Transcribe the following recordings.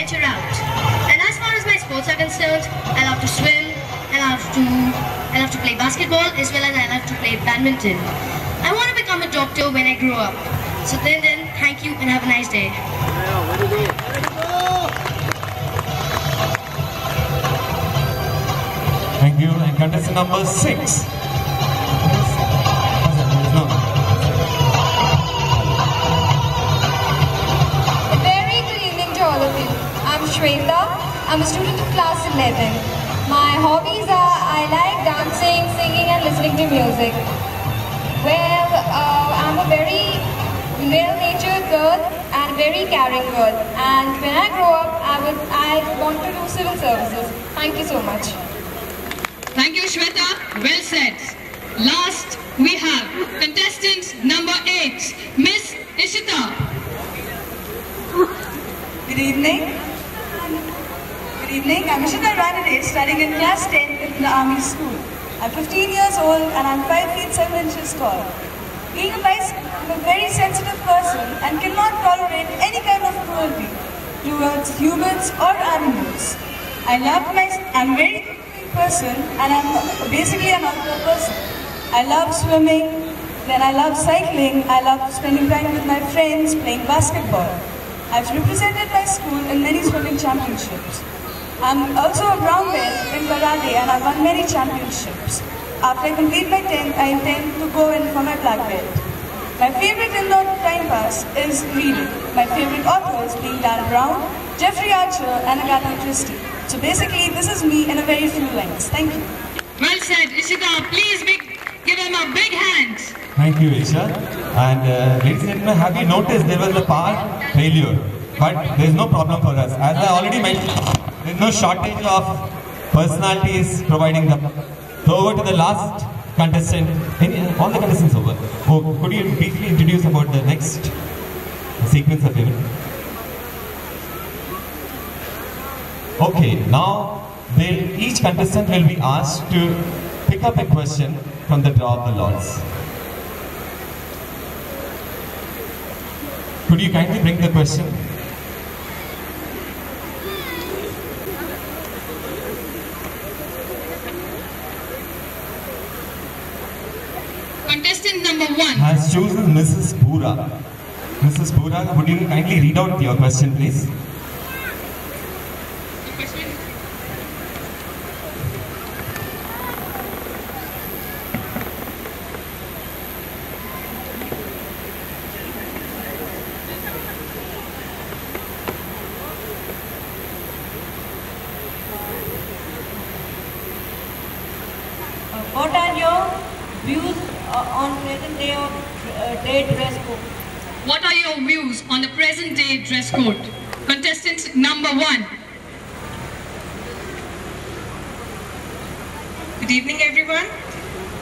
venture out. And as far as my sports are concerned, I love to swim, I love to play basketball, as well as I love to play badminton. I want to become a doctor when I grow up. So then, thank you and have a nice day. Thank you. And contestant number 6. Very good evening to all of you. I'm Shweta. I'm a student of class 11. My hobbies are I like dancing, singing and listening to music. Well, I'm a very well-natured girl and very caring girl. And when I grow up, I want to do civil services. Thank you so much. Thank you, Shweta. Well said. Last, we have contestant number 8, Miss Ishita. Good evening. Good evening. I'm Ishita Ranade, studying in class 10 in the Army School. I'm 15 years old and I'm 5 feet 7 inches tall. Being a bicycle, I'm a very sensitive person and cannot tolerate any kind of cruelty towards humans or animals. I'm very person and I'm basically an outdoor person. I love swimming, then I love cycling, I love spending time with my friends, playing basketball. I've represented my school in many swimming championships. I'm also a brown belt in karate and I've won many championships. After I complete my 10th, I intend to go in for my black belt. My favorite indoor time pass is reading. My favorite authors being Dan Brown, Jeffrey Archer and Agatha Christie. So basically, this is me in a very few lines. Thank you. Well said, Ishita. Please give him a big hand. Thank you, Isha. And ladies and gentlemen, have you noticed there was a power failure? But there is no problem for us. As I already mentioned, there is no shortage of personalities providing them. So over to the last contestant. All the contestants over. Oh, could you briefly introduce about the next sequence of event? Okay, now each contestant will be asked to pick up a question from the draw of the lots. Could you kindly bring the question? Contestant number 1 has chosen Mrs. Pura. Mrs. Pura, would you kindly read out your question, please? What are your views on present day dress code? What are your views on the present day dress code? Contestant number 1. Good evening, everyone.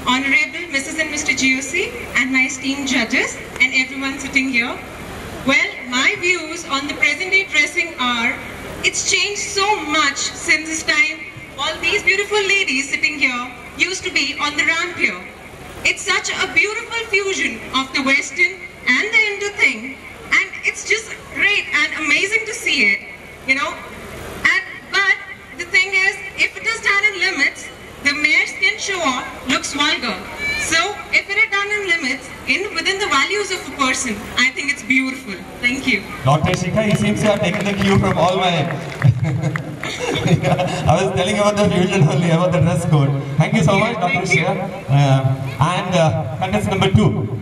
Honorable Mrs. and Mr. GOC and my esteemed judges and everyone sitting here. Well, my views on the present day dressing are, it's changed so much since this time. All these beautiful ladies sitting here used to be on the ramp here. It's such a beautiful fusion of the Western and the Indo thing, and it's just great and amazing to see it, you know. But the thing is, if it is done in limits, the mere skin show off looks vulgar. So if it is done in limits, within the values of a person, I think it's beautiful. Thank you. Dr. Shikha, he seems to have taken the cue from all my... I was telling about the fusion only, about the dress code. Thank you so much, Dr. Shikha. And contestant number 2.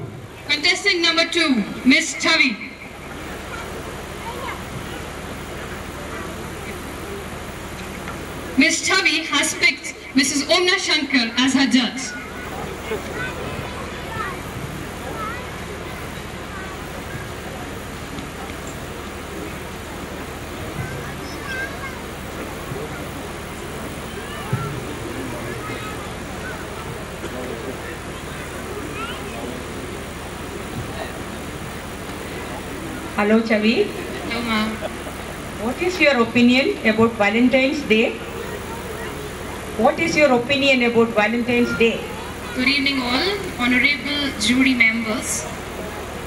Contestant number 2, Miss Chavi. Miss Chavi has picked Mrs. Omna Shankar as her judge. Hello, Chavi. Hello, ma'am. What is your opinion about Valentine's Day? What is your opinion about Valentine's Day? Good evening all, honorable jury members.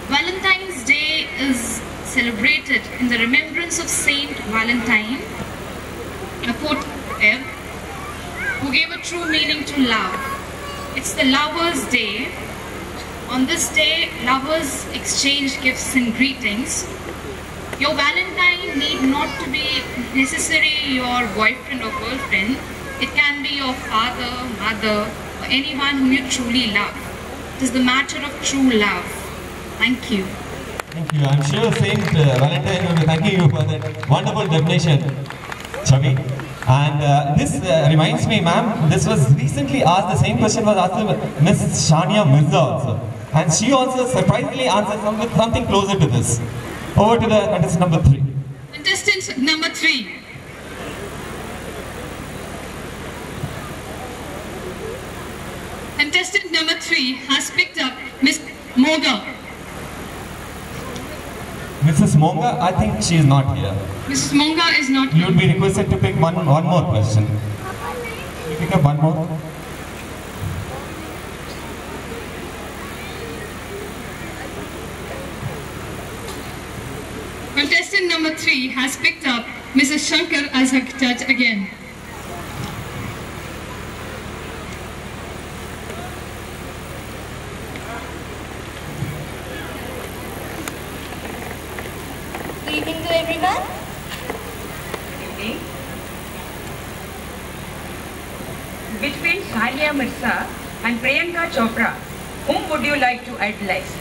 Valentine's Day is celebrated in the remembrance of Saint Valentine, a poet who gave a true meaning to love. It's the Lovers' Day. On this day, lovers exchange gifts and greetings. Your Valentine need not to be necessarily your boyfriend or girlfriend. It can be your father, mother, or anyone whom you truly love. It is the matter of true love. Thank you. Thank you. I'm sure Saint Valentine will be thanking you for that wonderful definition, Chavi. And this reminds me, ma'am, this was recently asked, the same question was asked to Miss Shania Mirza also. And she also surprisingly answered something closer to this. Over to the contestant number 3. Contestant number 3. Contestant number 3 has picked up Miss Moga. Mrs. Monga, I think she is not here. Mrs. Monga is not You here. would be requested to pick one more question. You pick up one more. Contestant number 3 has picked up Mrs. Shankar as her judge again. Good evening to everyone. Between Sania Mirza and Priyanka Chopra, whom would you like to idolize?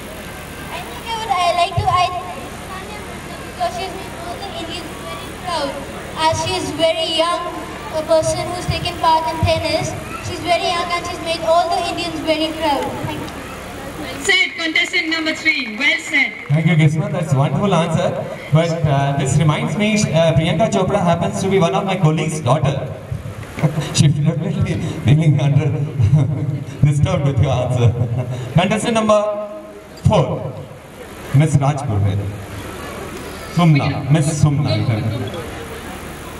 I think I like to idolize Sania Mirza because she's made all the Indians very proud. As she is very young, a person who's taken part in tennis, she's very young and she's made all the Indians very proud. Thank you. Well said, contestant number 3. Well said. Thank you, Gisma. That's a wonderful answer. But this reminds me, Priyanka Chopra happens to be one of my colleagues' daughter. She's definitely feeling under disturbed with your answer. Contestant number 4, Miss Rajpur. Sumna, Miss Sumna.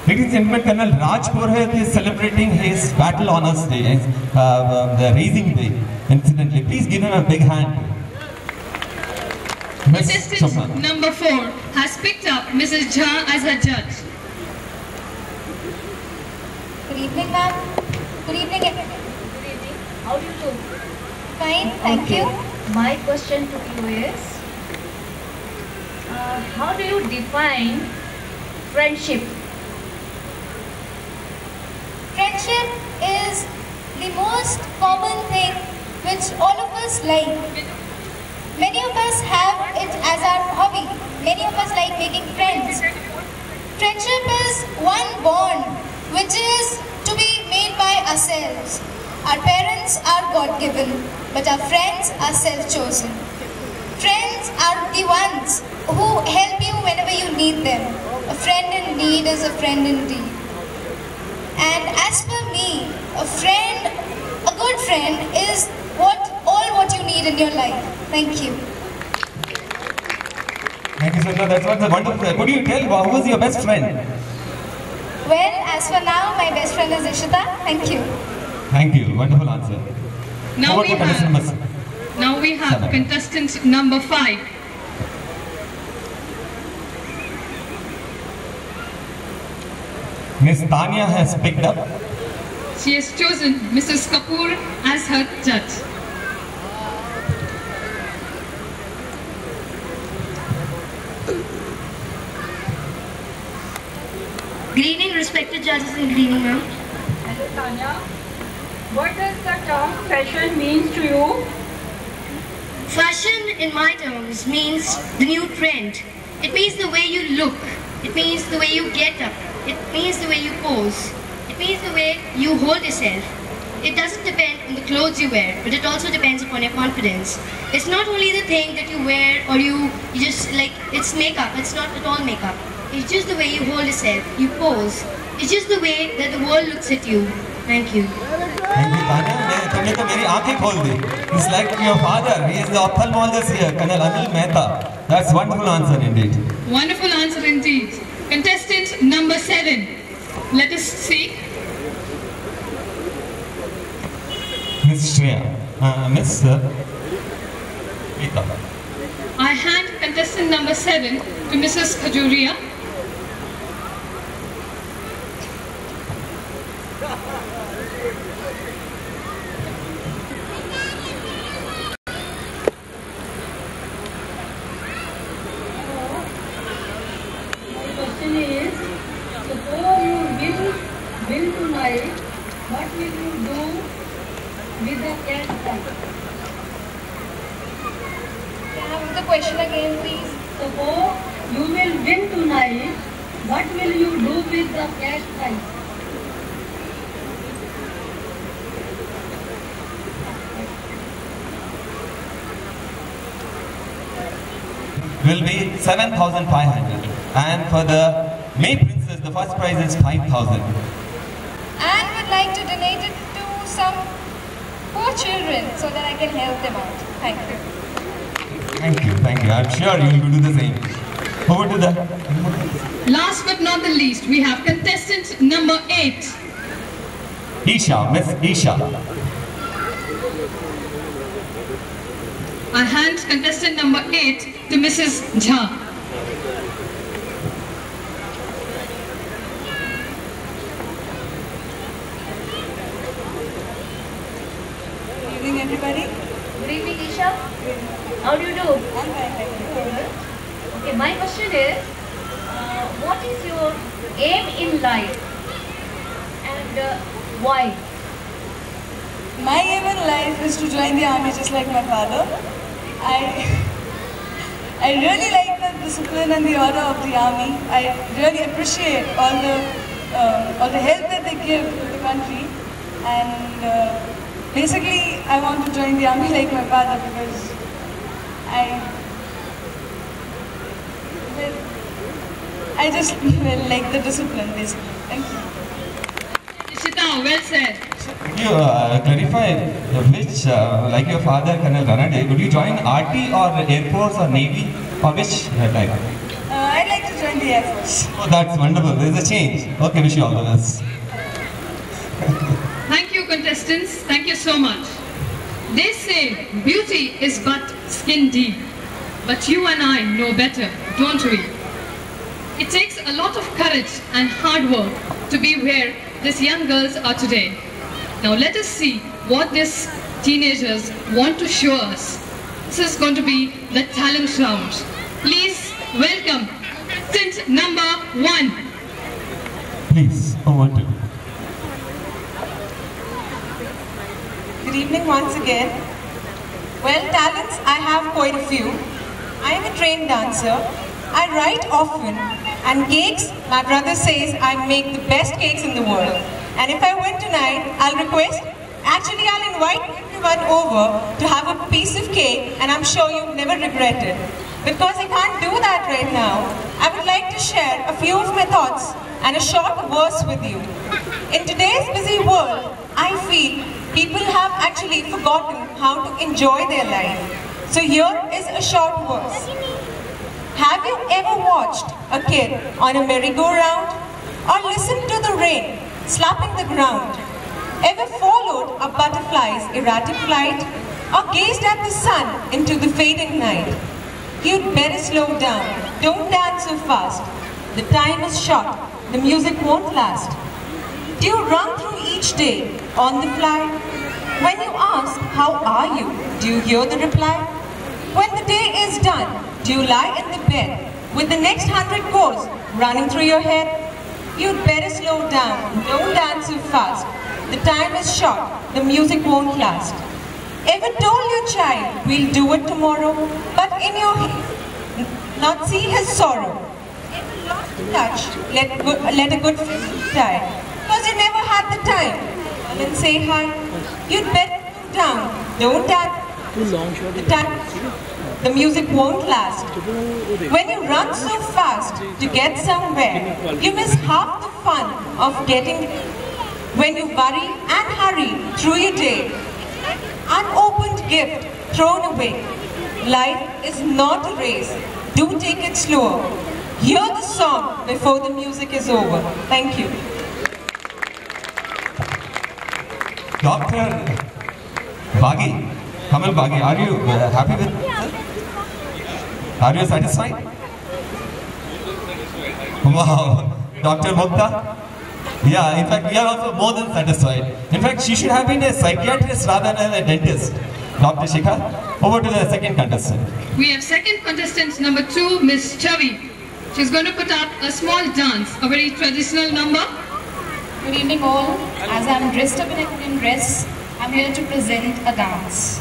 Ladies and gentlemen, Colonel Raj Purohit is celebrating his Battle Honours Day, the Raising Day, incidentally. Please give him a big hand. Miss Contestant Sumna. number 4 has picked up Mrs. Jha as her judge. Good evening, ma'am. Good evening, everyone. Good evening. How do you do? Fine, thank you. My question to you is, how do you define friendship? Friendship is the most common thing which all of us like. Many of us have it as our hobby. Many of us like making friends. Friendship is one bond which is to be made by ourselves. Our parents are God-given, but our friends are self-chosen. Friends are the ones who help you whenever you need them. A friend in need is a friend indeed. And as per me, a good friend is all what you need in your life. Thank you. Thank you, Sumna. That's what's wonderful. Could you tell who was your best friend? Well, as for now, my best friend is Ishita. Thank you. Thank you. Wonderful answer. Now Over we to contestant number have, now we have 7. contestant number 5. Miss Tanya has picked up. She has chosen Mrs. Kapoor as her judge. Good evening, respected judges, and good evening, ma'am. Hello Tanya, what does the term fashion means to you? Fashion, in my terms, means the new trend. It means the way you look. It means the way you get up. It means the way you pose. It means the way you hold yourself. It doesn't depend on the clothes you wear, but it also depends upon your confidence. It's not only the thing that you wear or you just like, it's makeup. It's not at all makeup. It's just the way you hold yourself. You pose. It's just the way that the world looks at you. Thank you. Thank you, Tanya. तुमने तो मेरी आंखें खोल दी. It's like your father. He is the ophthalmologist here, Colonel Anil Mehta. That's wonderful answer indeed. Wonderful answer indeed. Contestant number 7. Let us see. Miss Shreya. Miss Rita. I hand contestant number 7 to Mrs. Khajuria. Question is, suppose you will tonight, what will you do with the cash prize? Can I have the question again, please? Suppose you will win tonight, what will you do with the cash prize? Will be 7,500. And for the May Princess, the first prize is 5,000. And would like to donate it to some poor children so that I can help them out. Thank you. Thank you, thank you. I'm sure you will do the same. Over to the Last but not the least, we have contestant number 8. Isha, Miss Isha. I hand contestant number 8 to Mrs. Jha. Good evening, everybody. Good evening, Isha. How do you do? I'm fine, thank you. Okay, my question is, what is your aim in life and why? My aim in life is to join the army just like my father. I really like the discipline and the order of the army. I really appreciate all the help that they give to the country. And basically, I want to join the army like my father because I just like the discipline, basically. Thank you. Ishita, well said. Could you clarify which, like your father, Colonel Ranade, would you join RT or Air Force or Navy or which type? I'd like to join the Air Force. Oh, that's wonderful. There's a change. Okay, wish you all the best. Thank you, contestants. Thank you so much. They say beauty is but skin deep. But you and I know better, don't we? It takes a lot of courage and hard work to be where these young girls are today. Now let us see what these teenagers want to show us. This is going to be the talent round. Please welcome contestant number 1. Please, over to you. Good evening once again. Well, talents, I have quite a few. I am a trained dancer. I write often. And cakes, my brother says I make the best cakes in the world. And if I win tonight, I'll invite everyone over to have a piece of cake, and I'm sure you'll never regret it. Because I can't do that right now, I would like to share a few of my thoughts and a short verse with you. In today's busy world, I feel people have actually forgotten how to enjoy their life. So here is a short verse. Have you ever watched a kid on a merry-go-round? Or listened to the rain slapping the ground? Ever followed a butterfly's erratic flight? Or gazed at the sun into the fading night? You'd better slow down, don't dance so fast. The time is short, the music won't last. Do you run through each day on the fly? When you ask, how are you? Do you hear the reply? When the day is done, do you lie in the bed with the next 100 goals running through your head? You'd better slow down, don't dance so fast. The time is short, the music won't last. Ever told your child, we'll do it tomorrow, but in your head, not see his sorrow? Ever lost touch, let a good friend die, because you never had the time. Call and say hi. You'd better slow down, don't dance. The music won't last. When you run so fast to get somewhere, you miss half the fun of getting there. When you worry and hurry through your day, unopened gift thrown away. Life is not a race. Do take it slower. Hear the song before the music is over. Thank you. Dr. Baghi, Kamal Baghi, are you happy with it? Are you satisfied? Wow. Dr. Mukta? Yeah, in fact, we are also more than satisfied. In fact, she should have been a psychiatrist rather than a dentist. Dr. Shikha, over to the second contestant. We have second contestant number 2, Miss Chavi. She's going to put up a small dance, a very traditional number. Good evening all. As I'm dressed up in a Indian dress, I'm here to present a dance.